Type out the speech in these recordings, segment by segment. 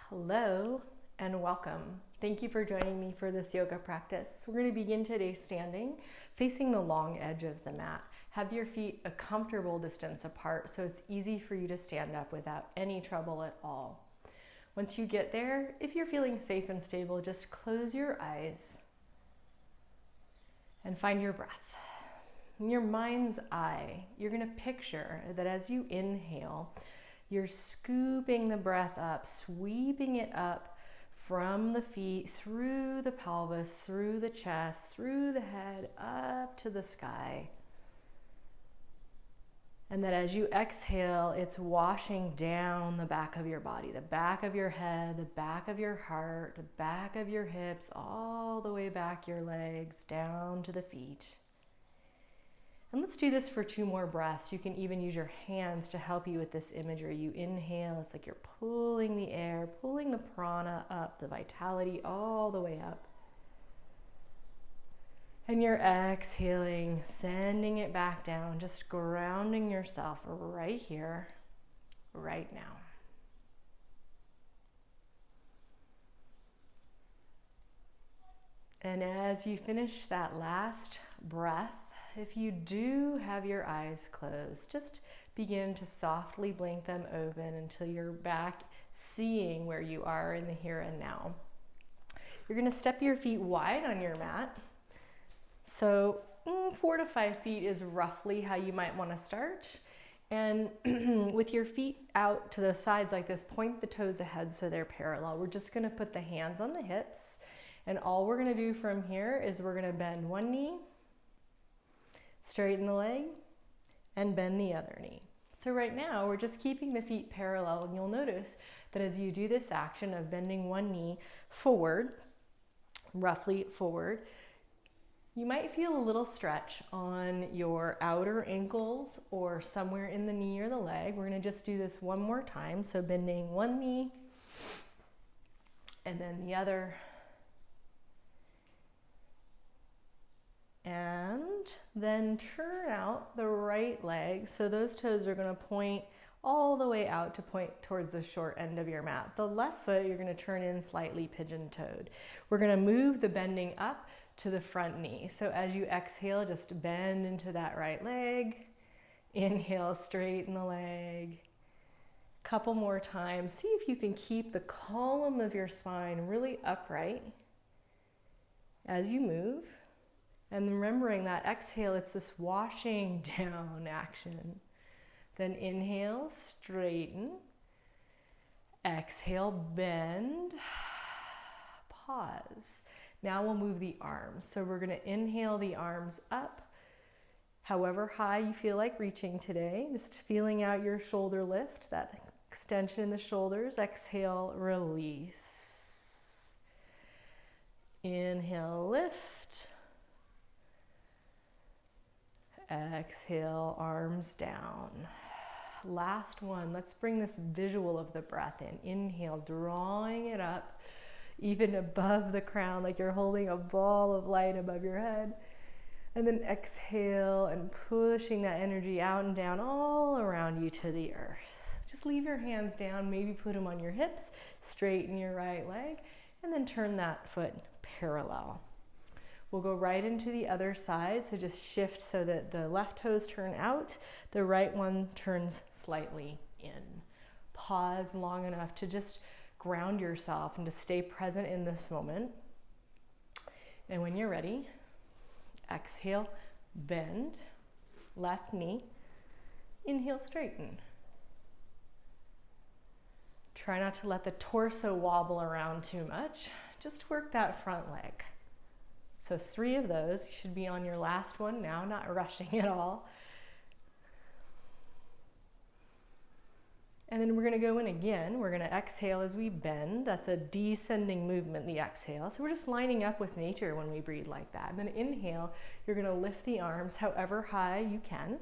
Hello and welcome. Thank you for joining me for this yoga practice. We're going to begin today standing, facing the long edge of the mat. Have your feet a comfortable distance apart so it's easy for you to stand up without any trouble at all. Once you get there, if you're feeling safe and stable, just close your eyes and find your breath. In your mind's eye, you're going to picture that as you inhale, you're scooping the breath up, sweeping it up from the feet, through the pelvis, through the chest, through the head, up to the sky. And that as you exhale, it's washing down the back of your body, the back of your head, the back of your heart, the back of your hips, all the way back your legs, down to the feet. And let's do this for 2 more breaths. You can even use your hands to help you with this imagery. You inhale, it's like you're pulling the air, pulling the prana up, the vitality all the way up. And you're exhaling, sending it back down, just grounding yourself right here, right now. And as you finish that last breath, if you do have your eyes closed, just begin to softly blink them open until you're back seeing where you are in the here and now. You're going to step your feet wide on your mat. So 4 to 5 feet is roughly how you might want to start. And with your feet out to the sides like this, point the toes ahead so they're parallel. We're just going to put the hands on the hips. And all we're going to do from here is we're going to bend one knee, straighten the leg, and bend the other knee. So right now, we're just keeping the feet parallel, and you'll notice that as you do this action of bending one knee forward, roughly forward, you might feel a little stretch on your outer ankles or somewhere in the knee or the leg. We're going to just do this one more time. So bending one knee, and then the other, and then turn out the right leg. So those toes are going to point all the way out to point towards the short end of your mat. The left foot, you're going to turn in slightly pigeon-toed. We're going to move the bending up to the front knee. So as you exhale, just bend into that right leg. Inhale, straighten the leg. Couple more times. See if you can keep the column of your spine really upright as you move. And remembering that exhale, it's this washing down action. Then inhale, straighten. Exhale, bend. Pause. Now we'll move the arms. So we're going to inhale the arms up, however high you feel like reaching today. Just feeling out your shoulder lift, that extension in the shoulders. Exhale, release. Inhale, lift. Exhale, arms down. Last one. Let's bring this visual of the breath in. Inhale, drawing it up, even above the crown, like you're holding a ball of light above your head. And then exhale and pushing that energy out and down all around you to the earth. Just leave your hands down, maybe put them on your hips, straighten your right leg, and then turn that foot parallel. We'll go right into the other side, so just shift so that the left toes turn out, the right one turns slightly in. Pause long enough to just ground yourself and to stay present in this moment. And when you're ready, exhale, bend, left knee, inhale, straighten. Try not to let the torso wobble around too much, just work that front leg. So 3 of those. You should be on your last one now, not rushing at all. And then we're going to go in again. We're going to exhale as we bend. That's a descending movement, the exhale. So we're just lining up with nature when we breathe like that. And then inhale, you're going to lift the arms however high you can.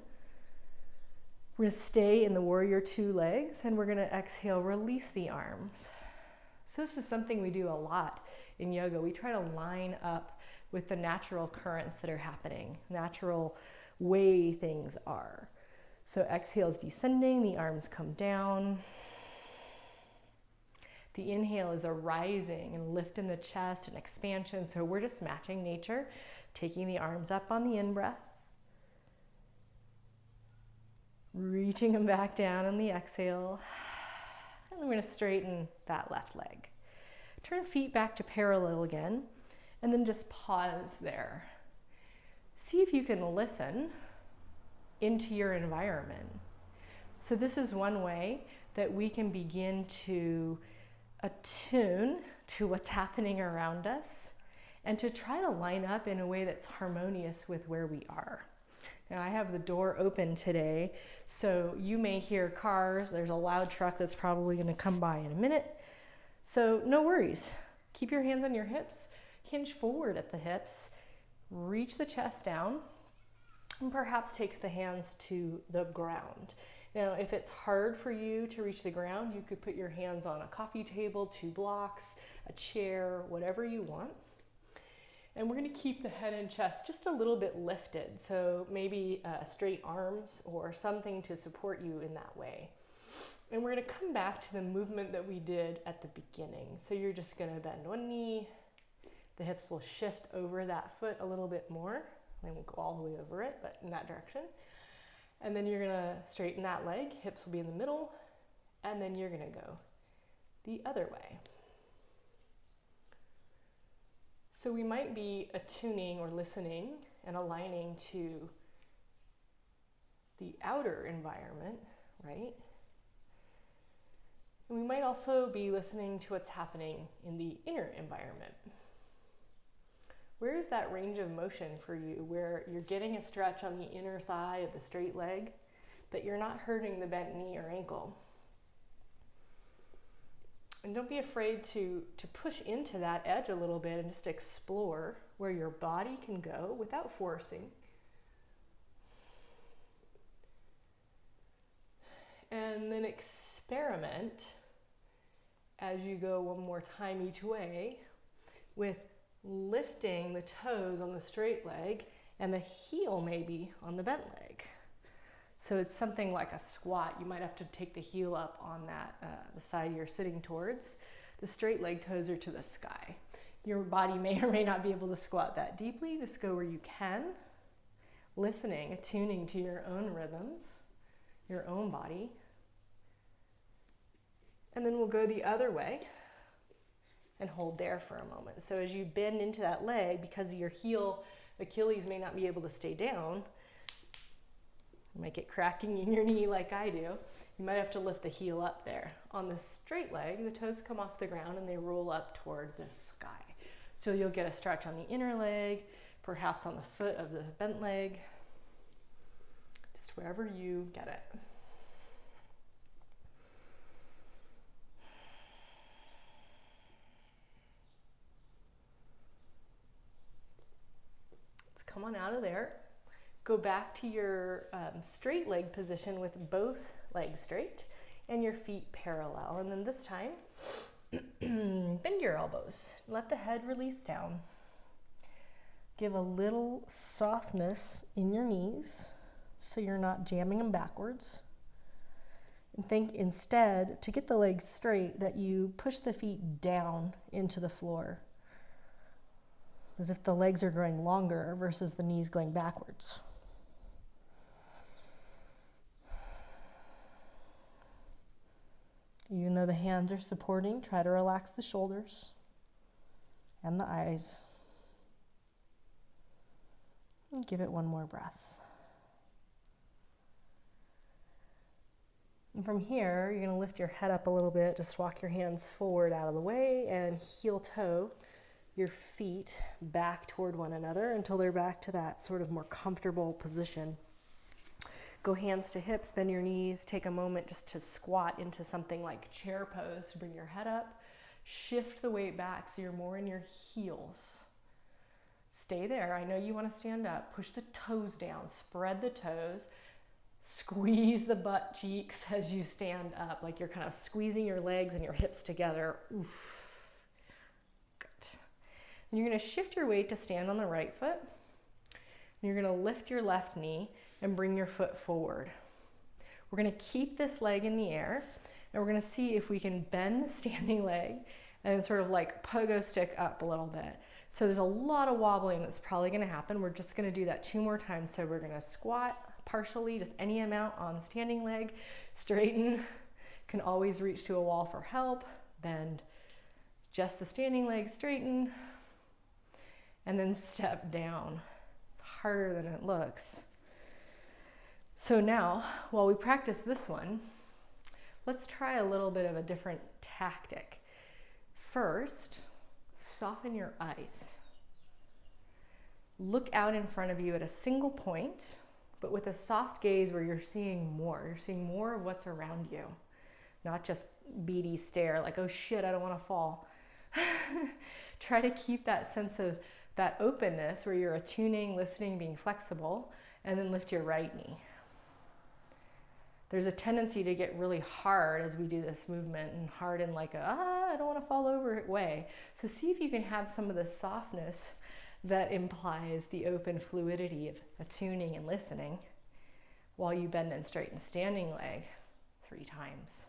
We're going to stay in the warrior 2 legs, and we're going to exhale, release the arms. So this is something we do a lot in yoga. We try to line up with the natural currents that are happening, natural way things are. So exhale is descending, the arms come down. The inhale is a rising and lift in the chest and expansion. So we're just matching nature, taking the arms up on the in-breath, reaching them back down on the exhale. And we're going to straighten that left leg. Turn feet back to parallel again, and then just pause there. See if you can listen into your environment. So this is one way that we can begin to attune to what's happening around us and to try to line up in a way that's harmonious with where we are. Now I have the door open today, so you may hear cars. There's a loud truck that's probably going to come by in a minute. So no worries. Keep your hands on your hips, hinge forward at the hips, reach the chest down, and perhaps takes the hands to the ground. Now, if it's hard for you to reach the ground, you could put your hands on a coffee table, 2 blocks, a chair, whatever you want. And we're going to keep the head and chest just a little bit lifted. So maybe straight arms or something to support you in that way. And we're going to come back to the movement that we did at the beginning. So you're just going to bend one knee. The hips will shift over that foot a little bit more. They won't go all the way over it, but in that direction. And then you're going to straighten that leg. Hips will be in the middle. And then you're going to go the other way. So we might be attuning or listening and aligning to the outer environment, right? And we might also be listening to what's happening in the inner environment. Where is that range of motion for you where you're getting a stretch on the inner thigh of the straight leg, but you're not hurting the bent knee or ankle? And don't be afraid to push into that edge a little bit and just explore where your body can go without forcing. And then experiment as you go one more time each way with lifting the toes on the straight leg and the heel maybe on the bent leg. So it's something like a squat. You might have to take the heel up on that the side you're sitting towards. The straight leg toes are to the sky. Your body may or may not be able to squat that deeply. Just go where you can, listening, attuning to your own rhythms, your own body. And then we'll go the other way and hold there for a moment. So as you bend into that leg, because your heel, Achilles may not be able to stay down, you might get cracking in your knee like I do, you might have to lift the heel up there. On the straight leg, the toes come off the ground and they roll up toward the sky. So you'll get a stretch on the inner leg, perhaps on the foot of the bent leg, just wherever you get it. Come on out of there. Go back to your straight leg position with both legs straight and your feet parallel. And then this time, bend your elbows. Let the head release down. Give a little softness in your knees so you're not jamming them backwards. And think instead, to get the legs straight, that you push the feet down into the floor, as if the legs are growing longer versus the knees going backwards. Even though the hands are supporting, try to relax the shoulders and the eyes. And give it one more breath. And from here, you're going to lift your head up a little bit. Just walk your hands forward out of the way and heel toe your feet back toward one another until they're back to that sort of more comfortable position. Go hands to hips, bend your knees, take a moment just to squat into something like chair pose to bring your head up. Shift the weight back so you're more in your heels. Stay there. I know you want to stand up. Push the toes down, spread the toes, squeeze the butt cheeks as you stand up, like you're kind of squeezing your legs and your hips together. Oof. And you're going to shift your weight to stand on the right foot. And you're going to lift your left knee and bring your foot forward. We're going to keep this leg in the air And we're gonna see if we can bend the standing leg and then sort of like pogo stick up a little bit. So there's a lot of wobbling that's probably gonna happen. We're just gonna do that 2 more times. So we're gonna squat partially, just any amount on standing leg, straighten, can always reach to a wall for help, bend just the standing leg, straighten, and then step down. It's harder than it looks. So now, while we practice this one, let's try a little bit of a different tactic. First, soften your eyes. Look out in front of you at a single point, but with a soft gaze where you're seeing more. You're seeing more of what's around you, not just beady stare like, oh shit, I don't want to fall. Try to keep that sense of that openness where you're attuning, listening, being flexible, and then lift your right knee. There's a tendency to get really hard as we do this movement, and hard in like I don't want to fall over way. So see if you can have some of the softness that implies the open fluidity of attuning and listening while you bend and straighten standing leg 3 times.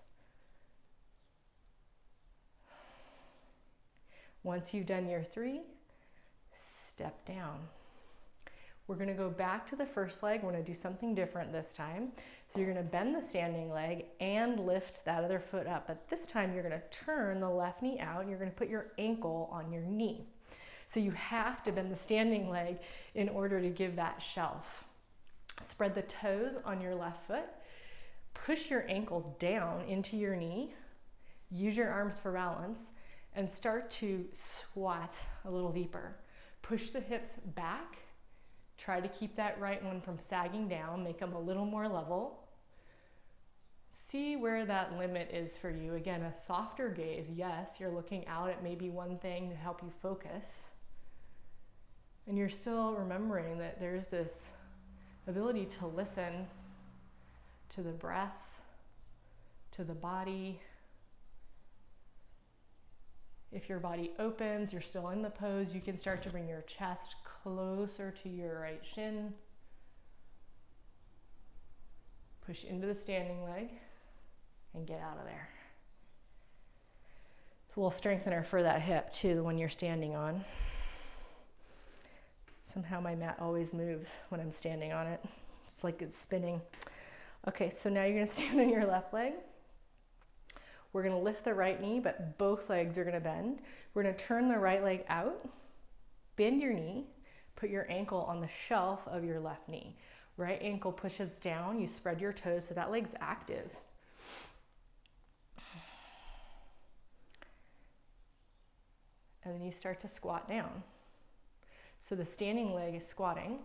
Once you've done your 3, step down. We're going to go back to the first leg. We're going to do something different this time. So you're going to bend the standing leg and lift that other foot up. But this time you're going to turn the left knee out and you're going to put your ankle on your knee. So you have to bend the standing leg in order to give that shelf. Spread the toes on your left foot. Push your ankle down into your knee. Use your arms for balance and start to squat a little deeper. Push the hips back. Try to keep that right one from sagging down, make them a little more level. See where that limit is for you. Again, a softer gaze. Yes, you're looking out at maybe one thing to help you focus. And you're still remembering that there's this ability to listen to the breath, to the body. If your body opens, you're still in the pose, you can start to bring your chest closer to your right shin. Push into the standing leg and get out of there. It's a little strengthener for that hip too, the one you're standing on. Somehow my mat always moves when I'm standing on it. It's like it's spinning. Okay, so now you're gonna stand on your left leg. We're gonna lift the right knee, but both legs are gonna bend. We're gonna turn the right leg out, bend your knee, put your ankle on the shelf of your left knee. Right ankle pushes down, you spread your toes so that leg's active. And then you start to squat down. So the standing leg is squatting,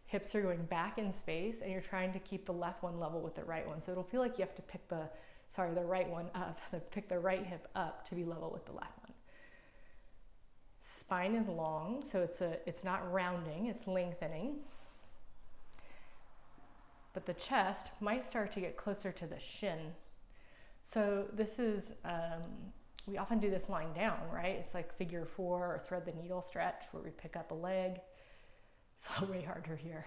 hips are going back in space, and you're trying to keep the left one level with the right one. So it'll feel like you have to pick the right one up, pick the right hip up to be level with the left one. Spine is long, so it's not rounding, it's lengthening. But the chest might start to get closer to the shin. So this is, we often do this lying down, right? It's like figure 4 or thread the needle stretch where we pick up a leg. It's way harder here.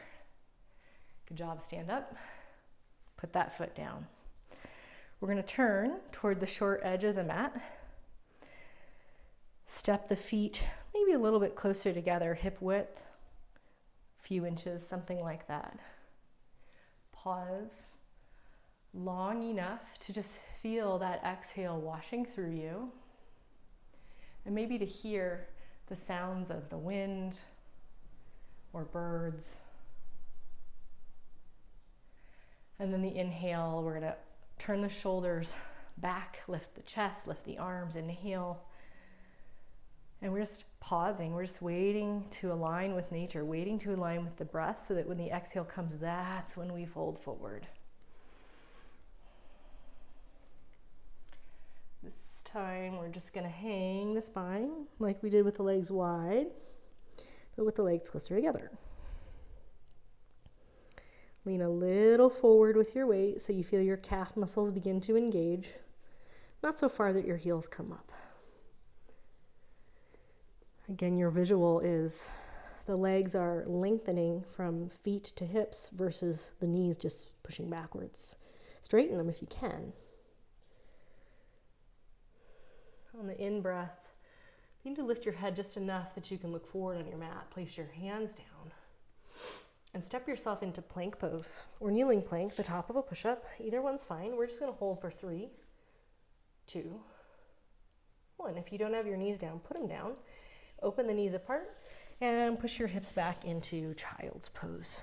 Good job, stand up. Put that foot down. We're gonna turn toward the short edge of the mat. Step the feet maybe a little bit closer together, hip width, a few inches, something like that. Pause long enough to just feel that exhale washing through you, and maybe to hear the sounds of the wind or birds. And then the inhale, we're gonna turn the shoulders back, lift the chest, lift the arms, inhale. And we're just pausing, we're just waiting to align with nature, waiting to align with the breath so that when the exhale comes, that's when we fold forward. This time we're just gonna hang the spine like we did with the legs wide, but with the legs closer together. Lean a little forward with your weight so you feel your calf muscles begin to engage, not so far that your heels come up. Again, your visual is the legs are lengthening from feet to hips versus the knees just pushing backwards. Straighten them if you can. On the in-breath, you need to lift your head just enough that you can look forward on your mat. Place your hands down and step yourself into plank pose or kneeling plank, the top of a push-up. Either one's fine. We're just going to hold for 3, 2, 1. If you don't have your knees down, put them down. Open the knees apart and push your hips back into child's pose.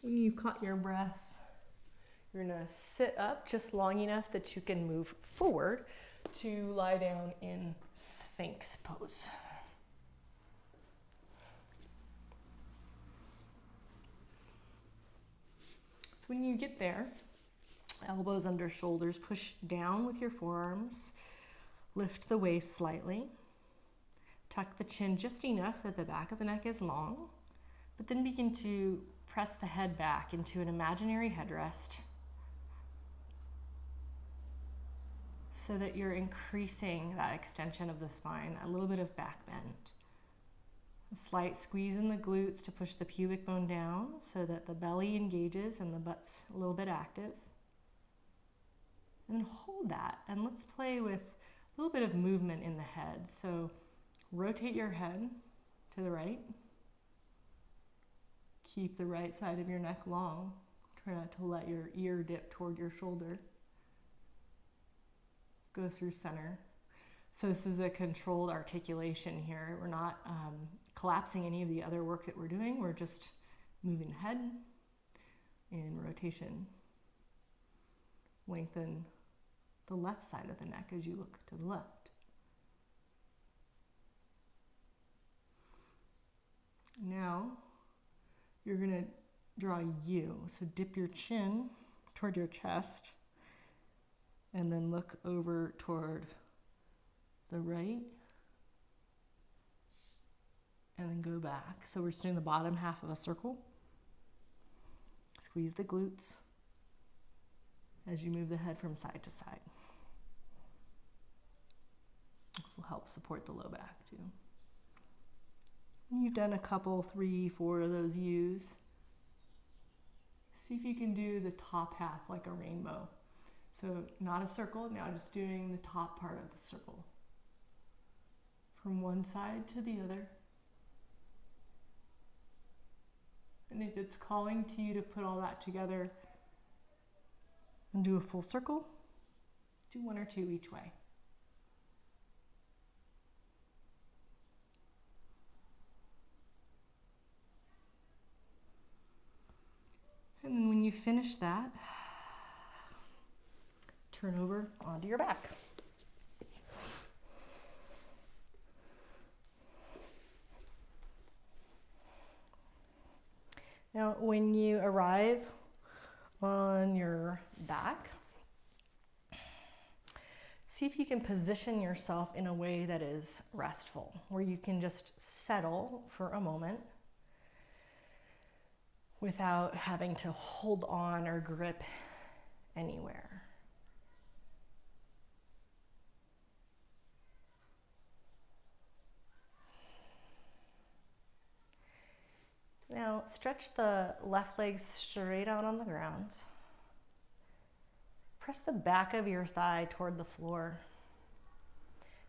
When you've caught your breath, you're gonna sit up just long enough that you can move forward to lie down in Sphinx pose. So when you get there, elbows under shoulders, push down with your forearms, lift the waist slightly, tuck the chin just enough that the back of the neck is long, but then begin to press the head back into an imaginary headrest so that you're increasing that extension of the spine, a little bit of back bend. A slight squeeze in the glutes to push the pubic bone down so that the belly engages and the butt's a little bit active. And then hold that, and let's play with a little bit of movement in the head. So rotate your head to the right. Keep the right side of your neck long. Try not to let your ear dip toward your shoulder. Go through center. So this is a controlled articulation here. We're not collapsing any of the other work that we're doing. We're just moving the head in rotation. Lengthen the left side of the neck as you look to the left. Now, you're gonna draw a U. So dip your chin toward your chest and then look over toward the right and then go back. So we're just doing the bottom half of a circle. Squeeze the glutes as you move the head from side to side. This will help support the low back too. When you've done a couple, 3, 4 of those U's, see if you can do the top half like a rainbow. So not a circle, now just doing the top part of the circle. From one side to the other. And if it's calling to you to put all that together and do a full circle, do 1 or 2 each way. And then when you finish that, turn over onto your back. Now, when you arrive on your back, see if you can position yourself in a way that is restful, where you can just settle for a moment without having to hold on or grip anywhere. Now stretch the left leg straight out on the ground. Press the back of your thigh toward the floor.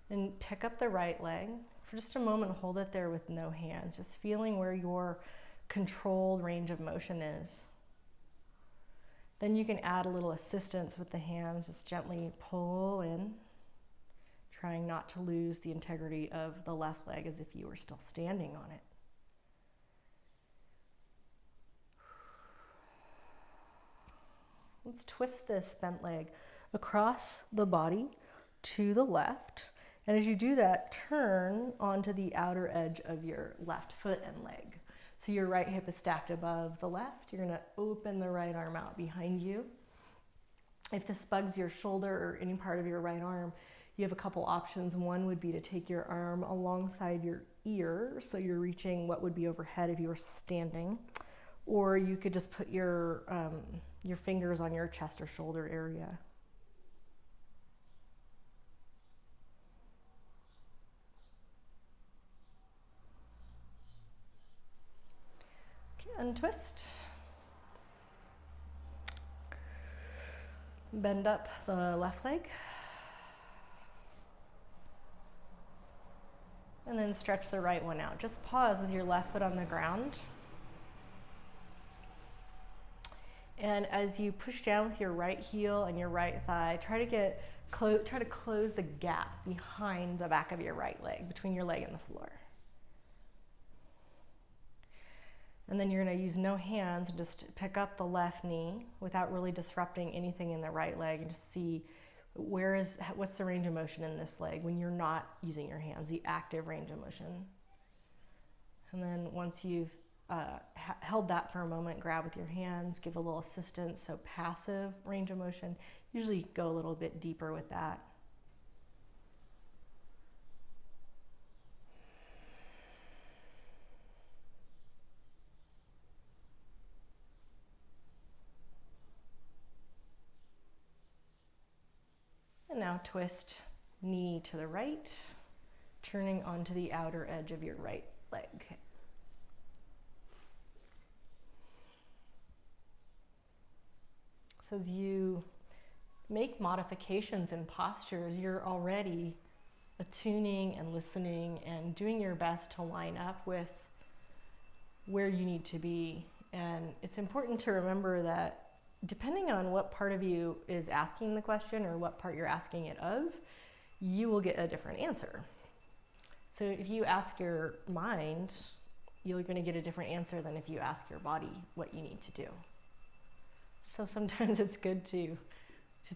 Then pick up the right leg. For just a moment, hold it there with no hands, just feeling where your controlled range of motion is. Then you can add a little assistance with the hands, just gently pull in, trying not to lose the integrity of the left leg as if you were still standing on it. Let's twist this bent leg across the body to the left. And as you do that, turn onto the outer edge of your left foot and leg. So your right hip is stacked above the left. You're gonna open the right arm out behind you. If this bugs your shoulder or any part of your right arm, you have a couple options. One would be to take your arm alongside your ear, so you're reaching what would be overhead if you were standing. or you could just put your fingers on your chest or shoulder area. Okay, untwist. Bend up the left leg. And then stretch the right one out. Just pause with your left foot on the ground. And as you push down with your right heel and your right thigh, try to close the gap behind the back of your right leg, between your leg and the floor. And then you're going to use no hands and just pick up the left knee without really disrupting anything in the right leg, and just see what's the range of motion in this leg when you're not using your hands, the active range of motion. And then once you've held that for a moment, grab with your hands, give a little assistance. So passive range of motion, usually go a little bit deeper with that. And now twist knee to the right, turning onto the outer edge of your right leg. So as you make modifications in postures, you're already attuning and listening and doing your best to line up with where you need to be. And it's important to remember that depending on what part of you is asking the question or what part you're asking it of, you will get a different answer. So if you ask your mind, you're going to get a different answer than if you ask your body what you need to do. So sometimes it's good to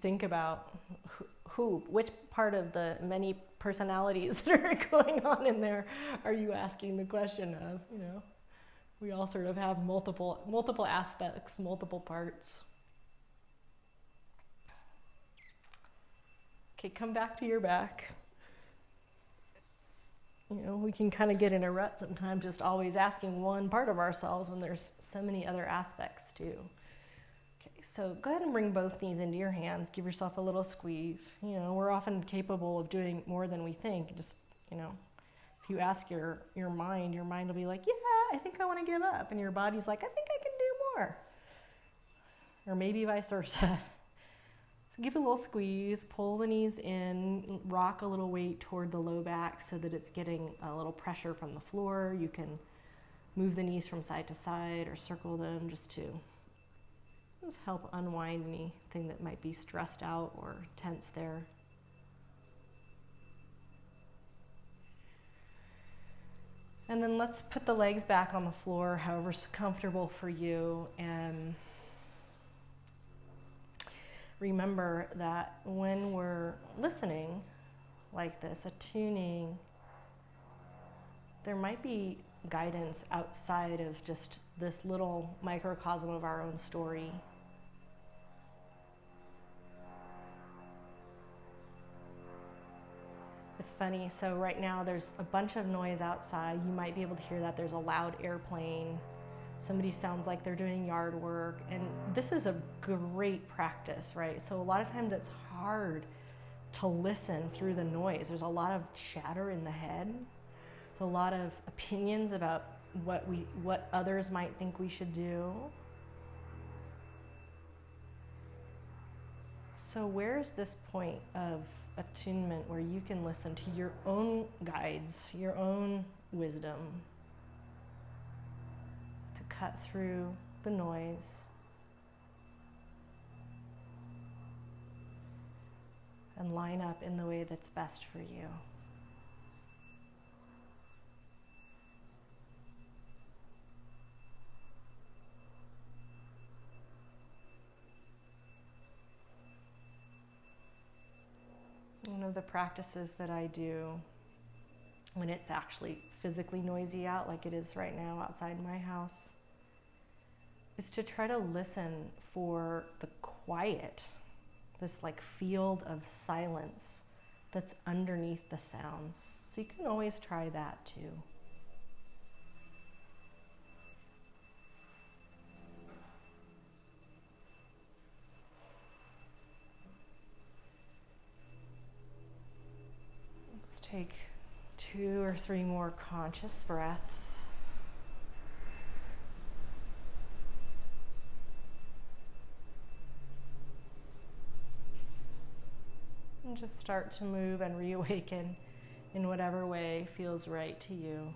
think about which part of the many personalities that are going on in there are you asking the question of, you know? We all sort of have multiple aspects, multiple parts. Okay, come back to your back. You know, we can kind of get in a rut sometimes just always asking one part of ourselves when there's so many other aspects too. Okay, so go ahead and bring both knees into your hands. Give yourself a little squeeze. You know, we're often capable of doing more than we think. Just, you know, if you ask your mind will be like, yeah, I think I want to give up. And your body's like, I think I can do more. Or maybe vice versa. So give a little squeeze, pull the knees in, rock a little weight toward the low back so that it's getting a little pressure from the floor. You can move the knees from side to side or circle them just to help unwind anything that might be stressed out or tense there. And then let's put the legs back on the floor, however's comfortable for you. And remember that when we're listening like this, attuning, there might be guidance outside of just this little microcosm of our own story. It's funny, so right now there's a bunch of noise outside. You might be able to hear that. There's a loud airplane. Somebody sounds like they're doing yard work. And this is a great practice, right? So a lot of times it's hard to listen through the noise. There's a lot of chatter in the head. There's a lot of opinions about what others might think we should do. So where's this point of attunement where you can listen to your own guides, your own wisdom, to cut through the noise and line up in the way that's best for you? One of the practices that I do when it's actually physically noisy out, like it is right now outside my house, is to try to listen for the quiet, this like field of silence that's underneath the sounds. So you can always try that too. Take 2 or 3 more conscious breaths. And just start to move and reawaken in whatever way feels right to you.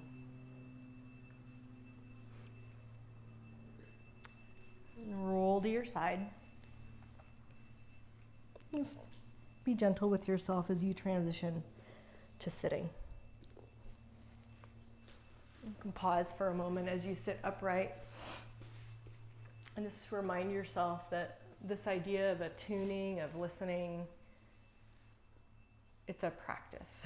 And roll to your side. Just be gentle with yourself as you transition to sitting. You can pause for a moment as you sit upright and just remind yourself that this idea of attuning, of listening, it's a practice.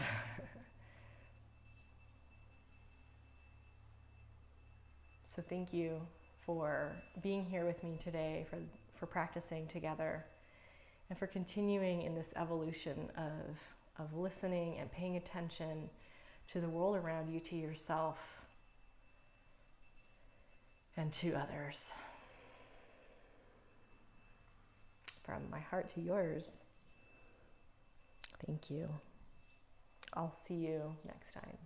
So thank you for being here with me today, for practicing together, and for continuing in this evolution of listening and paying attention to the world around you, to yourself, and to others. From my heart to yours, thank you. I'll see you next time.